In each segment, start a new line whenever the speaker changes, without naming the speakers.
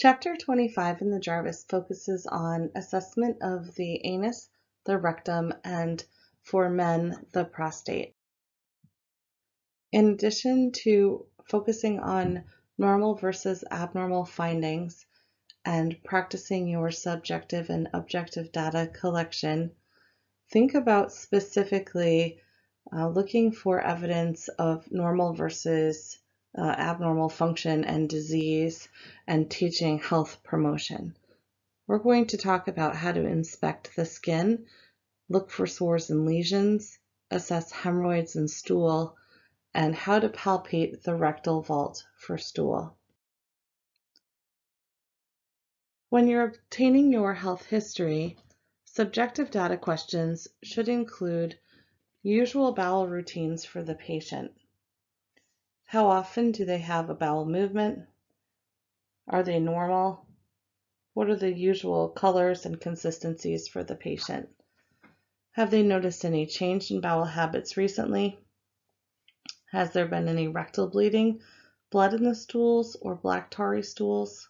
Chapter 25 in the Jarvis focuses on assessment of the anus, the rectum, and for men, the prostate. In addition to focusing on normal versus abnormal findings and practicing your subjective and objective data collection, think about specifically looking for evidence of normal versus abnormal function and disease, and teaching health promotion. We're going to talk about how to inspect the skin, look for sores and lesions, assess hemorrhoids and stool, and how to palpate the rectal vault for stool. When you're obtaining your health history, subjective data questions should include usual bowel routines for the patient. How often do they have a bowel movement? Are they normal? What are the usual colors and consistencies for the patient? Have they noticed any change in bowel habits recently? Has there been any rectal bleeding, blood in the stools, or black tarry stools?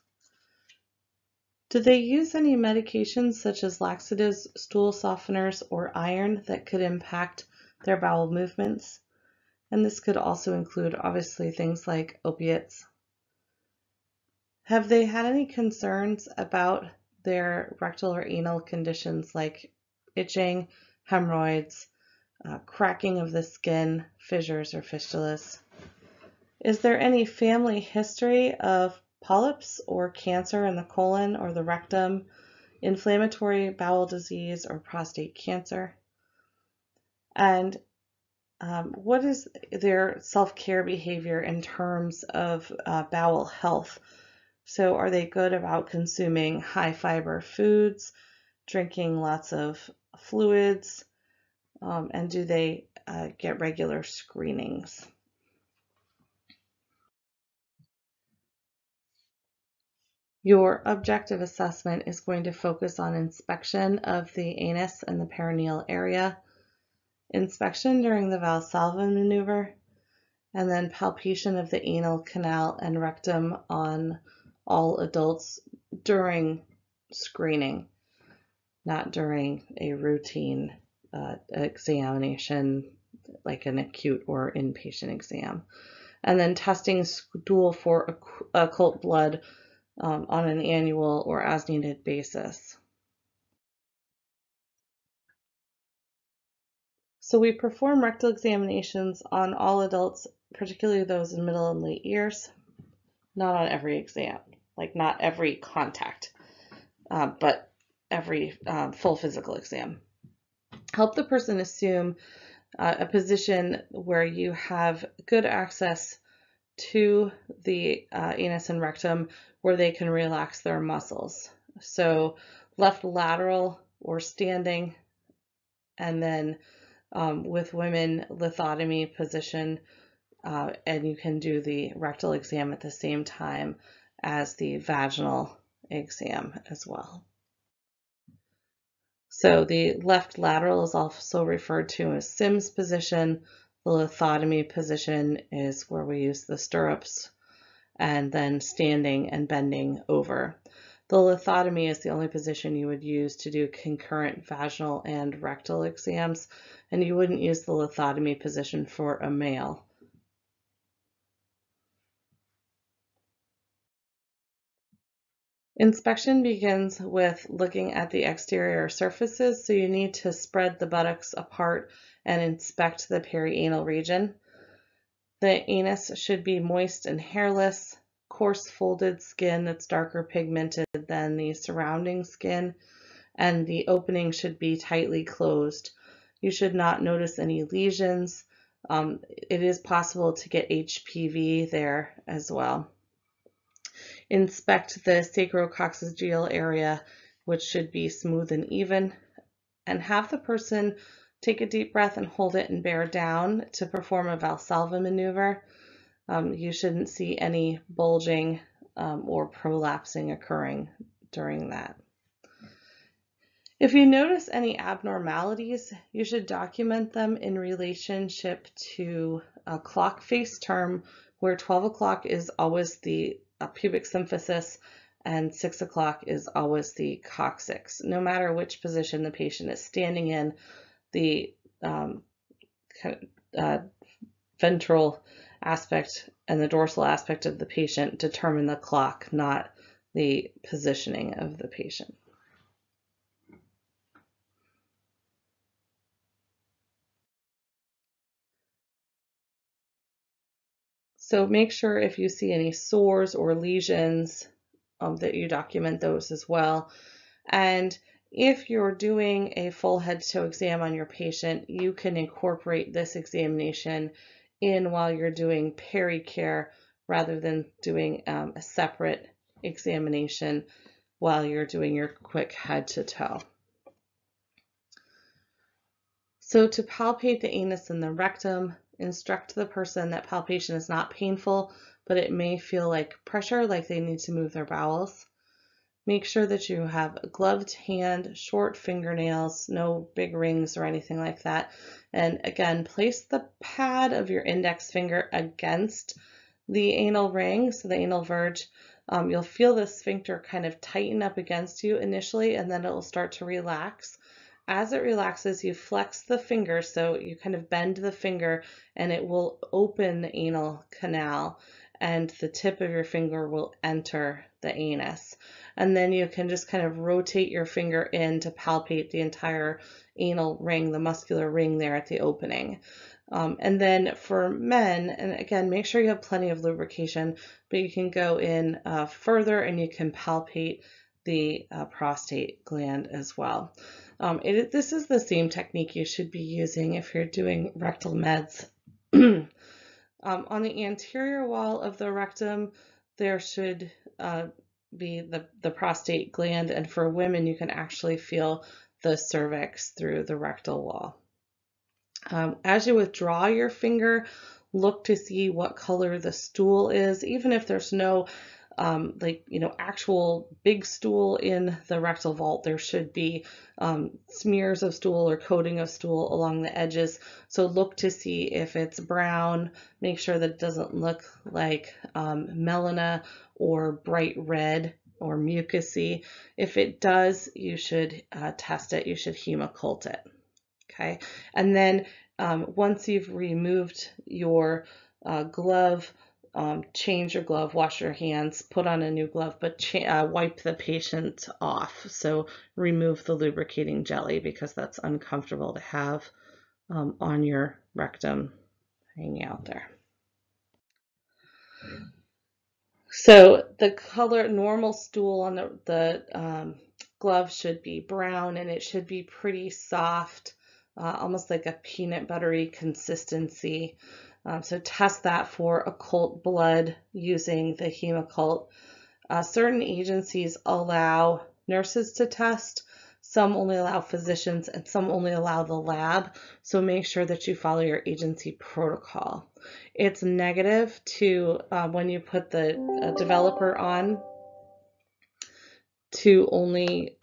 Do they use any medications such as laxatives, stool softeners, or iron that could impact their bowel movements? And this could also include, obviously, things like opiates. Have they had any concerns about their rectal or anal conditions like itching, hemorrhoids, cracking of the skin, fissures, or fistulas? Is there any family history of polyps or cancer in the colon or the rectum, inflammatory bowel disease, or prostate cancer? And what is their self-care behavior in terms of bowel health? So are they good about consuming high fiber foods, drinking lots of fluids, and do they get regular screenings? Your objective assessment is going to focus on inspection of the anus and the perineal area, inspection during the Valsalva maneuver, and then palpation of the anal canal and rectum on all adults during screening, not during a routine examination like an acute or inpatient exam. And then testing stool for occult blood on an annual or as needed basis. So we perform rectal examinations on all adults, particularly those in middle and late years, not on every exam, like not every contact, but every full physical exam. Help the person assume a position where you have good access to the anus and rectum where they can relax their muscles. So left lateral or standing, and then with women, lithotomy position, and you can do the rectal exam at the same time as the vaginal exam as well. So the left lateral is also referred to as Sims position. The lithotomy position is where we use the stirrups, and then standing and bending over. The lithotomy is the only position you would use to do concurrent vaginal and rectal exams, and you wouldn't use the lithotomy position for a male. Inspection begins with looking at the exterior surfaces, so you need to spread the buttocks apart and inspect the perianal region. The anus should be moist and hairless, coarse folded skin that's darker pigmented than the surrounding skin, and the opening should be tightly closed. You should not notice any lesions. It is possible to get HPV there as well. Inspect the sacrococcygeal area, which should be smooth and even, and have the person take a deep breath and hold it and bear down to perform a Valsalva maneuver. You shouldn't see any bulging or prolapsing occurring during that. If you notice any abnormalities, you should document them in relationship to a clock face term, where 12 o'clock is always the pubic symphysis, and 6 o'clock is always the coccyx. No matter which position the patient is standing in, the ventral aspect and the dorsal aspect of the patient determine the clock, not the positioning of the patient. So make sure if you see any sores or lesions that you document those as well. And if you're doing a full head-to-toe exam on your patient, you can incorporate this examination in while you're doing peri-care rather than doing a separate examination while you're doing your quick head-to-toe. So to palpate the anus and the rectum, instruct the person that palpation is not painful, but it may feel like pressure, like they need to move their bowels. Make sure that you have a gloved hand, short fingernails, no big rings or anything like that. And again, place the pad of your index finger against the anal ring, so the anal verge. You'll feel the sphincter kind of tighten up against you initially, and then it will start to relax. As it relaxes, you flex the finger, so you kind of bend the finger and it will open the anal canal and the tip of your finger will enter the anus. And then you can just kind of rotate your finger in to palpate the entire anal ring, the muscular ring there at the opening. And then for men, and again, make sure you have plenty of lubrication, but you can go in further and you can palpate the prostate gland as well. This is the same technique you should be using if you're doing rectal meds. On the anterior wall of the rectum, there should be the prostate gland, and for women, you can actually feel the cervix through the rectal wall. As you withdraw your finger, look to see what color the stool is, even if there's no actual big stool in the rectal vault. There should be smears of stool or coating of stool along the edges. So look to see if it's brown. Make sure that it doesn't look like melena or bright red or mucousy. If it does, you should test it. You should hemocult it. Okay, and then once you've removed your glove, change your glove, wash your hands, put on a new glove, but wipe the patient off. So remove the lubricating jelly because that's uncomfortable to have on your rectum hanging out there. So the color, normal stool on the glove should be brown, and it should be pretty soft, almost like a peanut buttery consistency. So test that for occult blood using the hemocult. Certain agencies allow nurses to test. Some only allow physicians, and some only allow the lab. So make sure that you follow your agency protocol. It's negative to, when you put the developer on, to only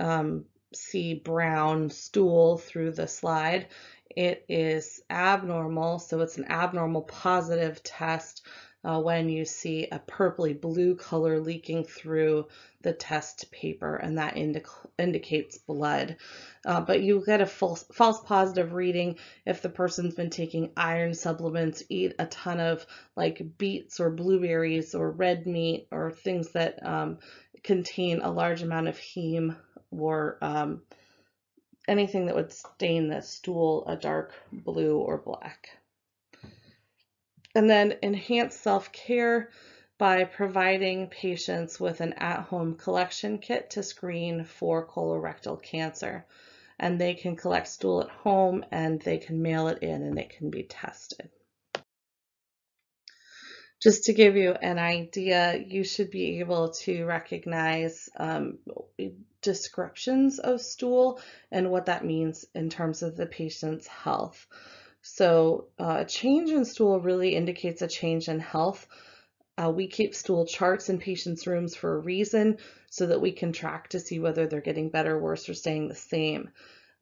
see brown stool through the slide. It is abnormal, so it's an abnormal positive test when you see a purpley blue color leaking through the test paper, and that indicates blood. But you get a false positive reading if the person's been taking iron supplements, eat a ton of like beets or blueberries or red meat or things that contain a large amount of heme, or anything that would stain the stool a dark blue or black. And then enhance self-care by providing patients with an at-home collection kit to screen for colorectal cancer. And they can collect stool at home and they can mail it in and it can be tested. Just to give you an idea, you should be able to recognize descriptions of stool and what that means in terms of the patient's health. So a change in stool really indicates a change in health. We keep stool charts in patients' rooms for a reason, so that we can track to see whether they're getting better, worse, or staying the same.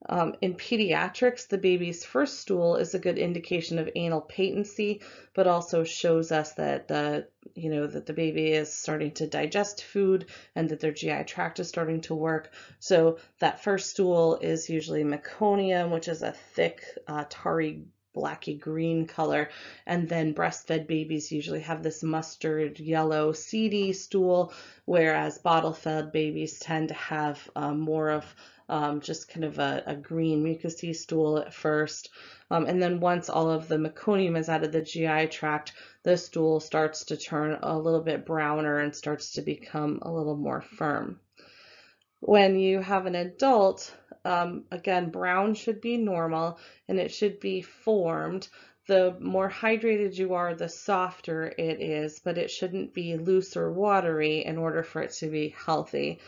In pediatrics, the baby's first stool is a good indication of anal patency, but also shows us that that the baby is starting to digest food and that their GI tract is starting to work. So that first stool is usually meconium, which is a thick, tarry, blacky green color, and then breastfed babies usually have this mustard yellow seedy stool, whereas bottle-fed babies tend to have more of just kind of a green mucousy stool at first. And then once all of the meconium is out of the GI tract, the stool starts to turn a little bit browner and starts to become a little more firm. When you have an adult, again, brown should be normal and it should be formed. The more hydrated you are, the softer it is, but it shouldn't be loose or watery in order for it to be healthy.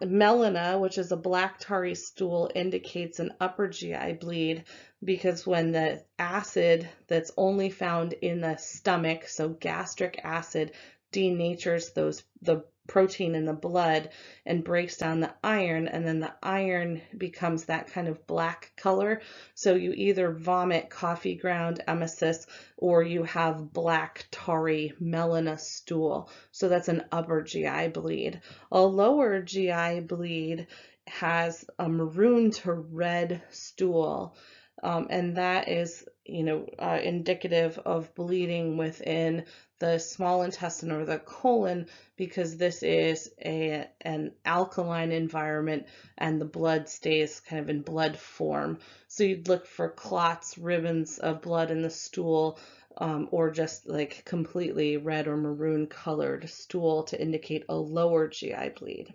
Melena, which is a black tarry stool, indicates an upper GI bleed because when the acid that's only found in the stomach, so gastric acid, denatures the protein in the blood and breaks down the iron, and then the iron becomes that kind of black color. So you either vomit coffee ground emesis or you have black tarry melena stool. So that's an upper GI bleed. A lower GI bleed has a maroon to red stool. And that is, indicative of bleeding within the small intestine or the colon, because this is an alkaline environment and the blood stays kind of in blood form. So you'd look for clots, ribbons of blood in the stool, or just like completely red or maroon colored stool to indicate a lower GI bleed.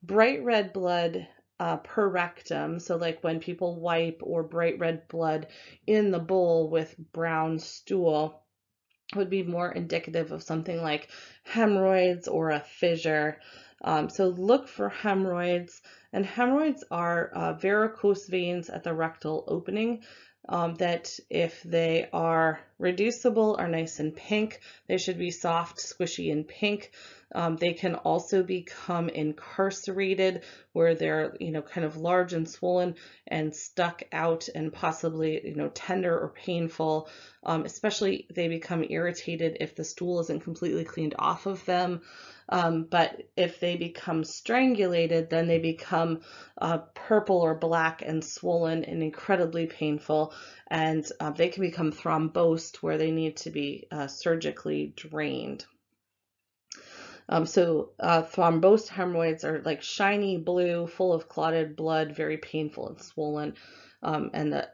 Bright red blood per rectum, so like when people wipe, or bright red blood in the bowl with brown stool, would be more indicative of something like hemorrhoids or a fissure. So look for hemorrhoids, and hemorrhoids are varicose veins at the rectal opening that, if they are reducible, are nice and pink. They should be soft, squishy, and pink. They can also become incarcerated, where they're, kind of large and swollen and stuck out and possibly, tender or painful. Especially they become irritated if the stool isn't completely cleaned off of them. But if they become strangulated, then they become purple or black and swollen and incredibly painful. And they can become thrombosed, where they need to be surgically drained. Thrombosed hemorrhoids are like shiny blue, full of clotted blood, very painful and swollen. And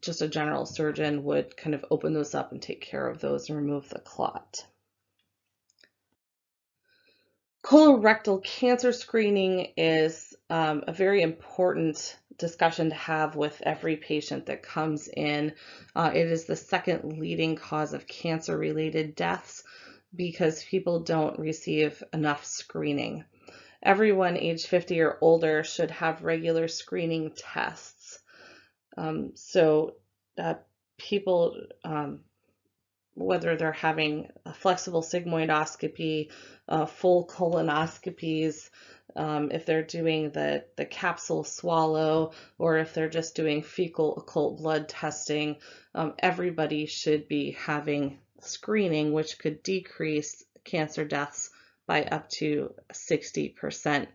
just a general surgeon would kind of open those up and take care of those and remove the clot. Colorectal cancer screening is a very important discussion to have with every patient that comes in. It is the second leading cause of cancer-related deaths because people don't receive enough screening. Everyone age 50 or older should have regular screening tests. People, whether they're having a flexible sigmoidoscopy, full colonoscopies, if they're doing the capsule swallow, or if they're just doing fecal occult blood testing, everybody should be having screening, which could decrease cancer deaths by up to 60%.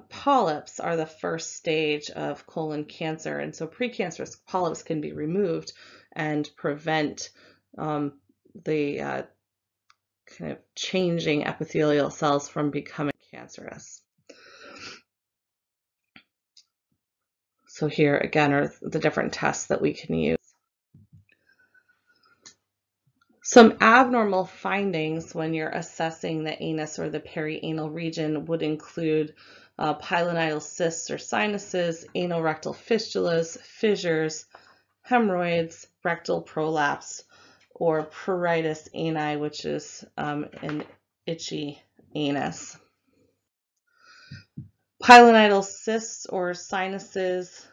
Polyps are the first stage of colon cancer, and so precancerous polyps can be removed and prevent the kind of changing epithelial cells from becoming cancerous. So here again are the different tests that we can use. Some abnormal findings when you're assessing the anus or the perianal region would include pilonidal cysts or sinuses, anorectal fistulas, fissures, hemorrhoids, rectal prolapse, or pruritus ani, which is an itchy anus. Pilonidal cysts or sinuses,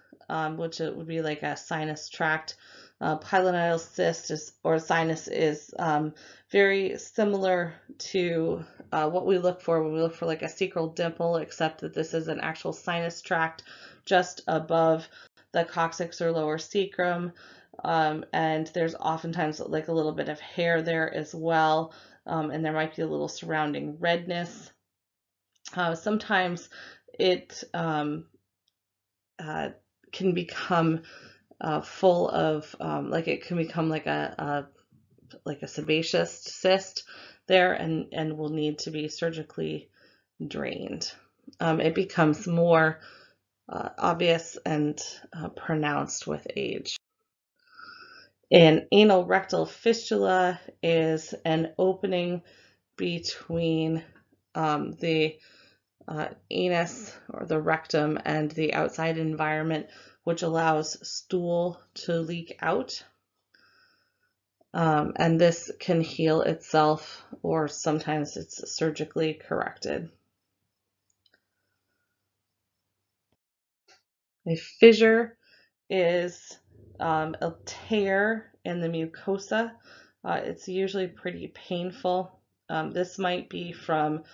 which it would be like a sinus tract. Pilonidal cyst or sinus is very similar to what we look for when we look for like a sacral dimple, except that this is an actual sinus tract just above the coccyx or lower sacrum. And there's oftentimes like a little bit of hair there as well. And there might be a little surrounding redness. Sometimes it can become full of, like it can become like a sebaceous cyst there, and will need to be surgically drained. It becomes more obvious and pronounced with age. An anal rectal fistula is an opening between the anus or the rectum and the outside environment, which allows stool to leak out. And this can heal itself, or sometimes it's surgically corrected. A fissure is a tear in the mucosa. It's usually pretty painful. This might be from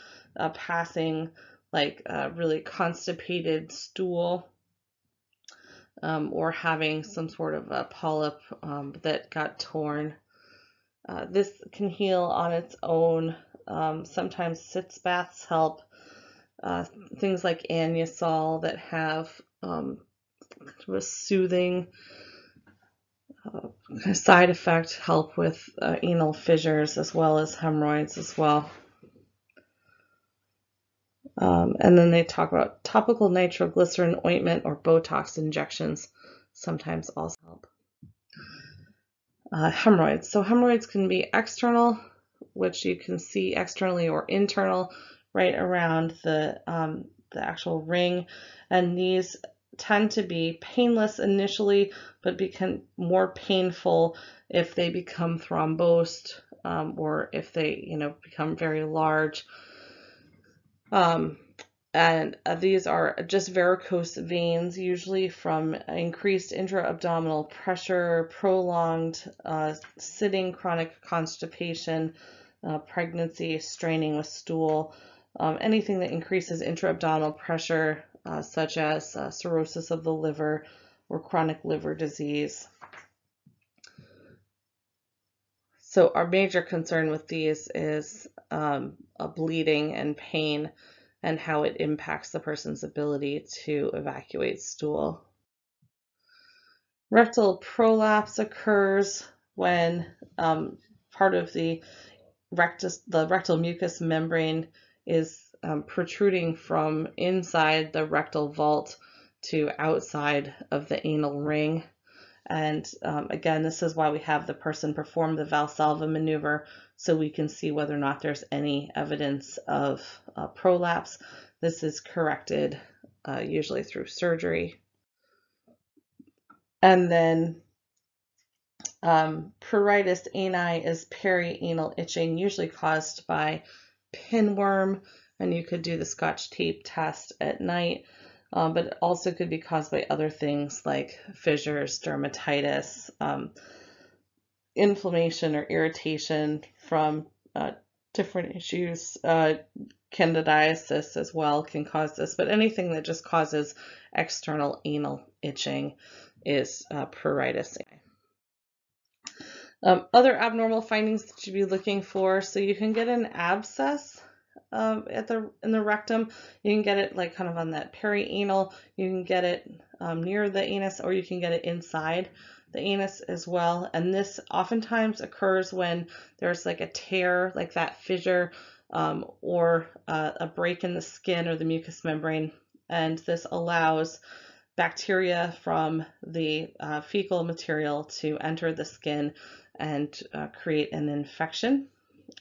passing like a really constipated stool, or having some sort of a polyp that got torn. This can heal on its own. Sometimes sitz baths help. Things like Anusol that have a soothing side effect help with anal fissures as well as hemorrhoids as well. And then they talk about topical nitroglycerin ointment or Botox injections sometimes also help. Hemorrhoids. So hemorrhoids can be external, which you can see externally, or internal, right around the actual ring. And these tend to be painless initially, but become more painful if they become thrombosed, or if they, become very large. And these are just varicose veins, usually from increased intra-abdominal pressure, prolonged sitting chronic constipation, pregnancy, straining with stool, anything that increases intra-abdominal pressure, such as cirrhosis of the liver or chronic liver disease. So our major concern with these is a bleeding and pain, and how it impacts the person's ability to evacuate stool. Rectal prolapse occurs when part of the rectal mucous membrane is protruding from inside the rectal vault to outside of the anal ring. And again, this is why we have the person perform the Valsalva maneuver, so we can see whether or not there's any evidence of prolapse. This is corrected usually through surgery. And then pruritus ani is perianal itching, usually caused by pinworm, and you could do the Scotch tape test at night. But it also could be caused by other things like fissures, dermatitis, inflammation or irritation from different issues. Candidiasis as well can cause this, but anything that just causes external anal itching is pruritus. Other abnormal findings that you'd be looking for, so you can get an abscess in the rectum. You can get it like kind of on that perianal. You can get it near the anus, or you can get it inside the anus as well. And this oftentimes occurs when there's like a tear, like that fissure, or a break in the skin or the mucous membrane. And this allows bacteria from the fecal material to enter the skin and create an infection.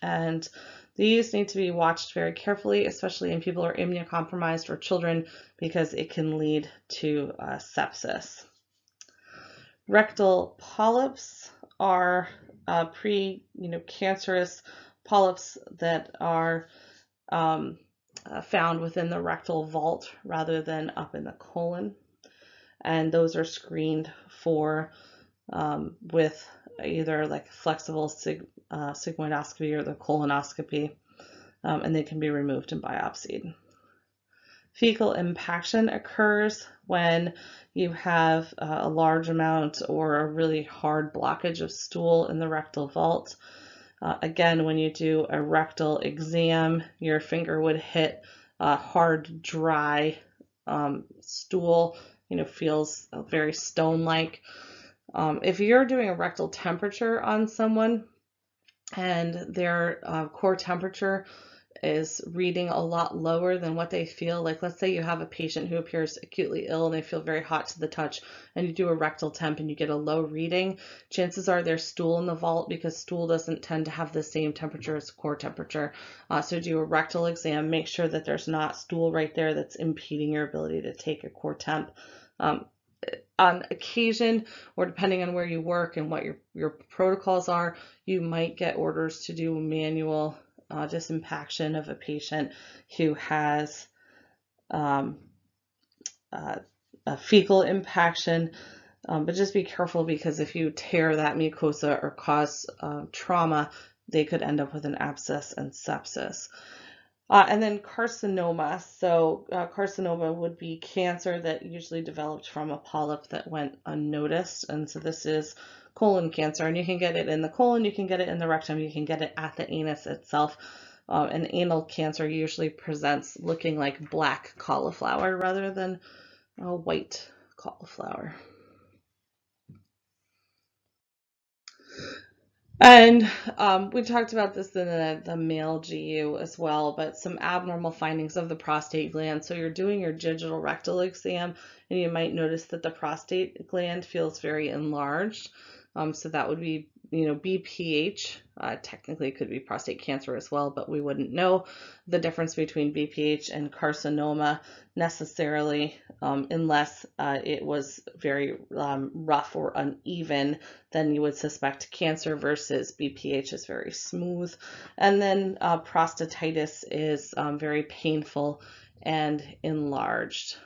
And these need to be watched very carefully, especially in people who are immunocompromised or children, because it can lead to sepsis. Rectal polyps are cancerous polyps that are found within the rectal vault rather than up in the colon. And those are screened for with either like flexible sigmoidoscopy or the colonoscopy. and they can be removed and biopsied. Fecal impaction occurs when you have a large amount or a really hard blockage of stool in the rectal vault. Again, when you do a rectal exam, your finger would hit hard, dry stool, feels very stone-like. If you're doing a rectal temperature on someone and their core temperature is reading a lot lower than what they feel, like let's say you have a patient who appears acutely ill and they feel very hot to the touch, and you do a rectal temp and you get a low reading, chances are there's stool in the vault, because stool doesn't tend to have the same temperature as core temperature. So do a rectal exam, make sure that there's not stool right there that's impeding your ability to take a core temp. On occasion, or depending on where you work and what your protocols are, you might get orders to do manual disimpaction of a patient who has a fecal impaction, but just be careful, because if you tear that mucosa or cause trauma, they could end up with an abscess and sepsis. And then carcinoma. So carcinoma would be cancer that usually developed from a polyp that went unnoticed. And so this is colon cancer, and you can get it in the colon, you can get it in the rectum, you can get it at the anus itself. And anal cancer usually presents looking like black cauliflower rather than white cauliflower. And we talked about this in the male GU as well, but some abnormal findings of the prostate gland. So you're doing your digital rectal exam, and you might notice that the prostate gland feels very enlarged. So that would be, BPH. Technically, it could be prostate cancer as well, but we wouldn't know the difference between BPH and carcinoma necessarily, unless it was very rough or uneven. Then you would suspect cancer, versus BPH is very smooth. And then prostatitis is very painful and enlarged.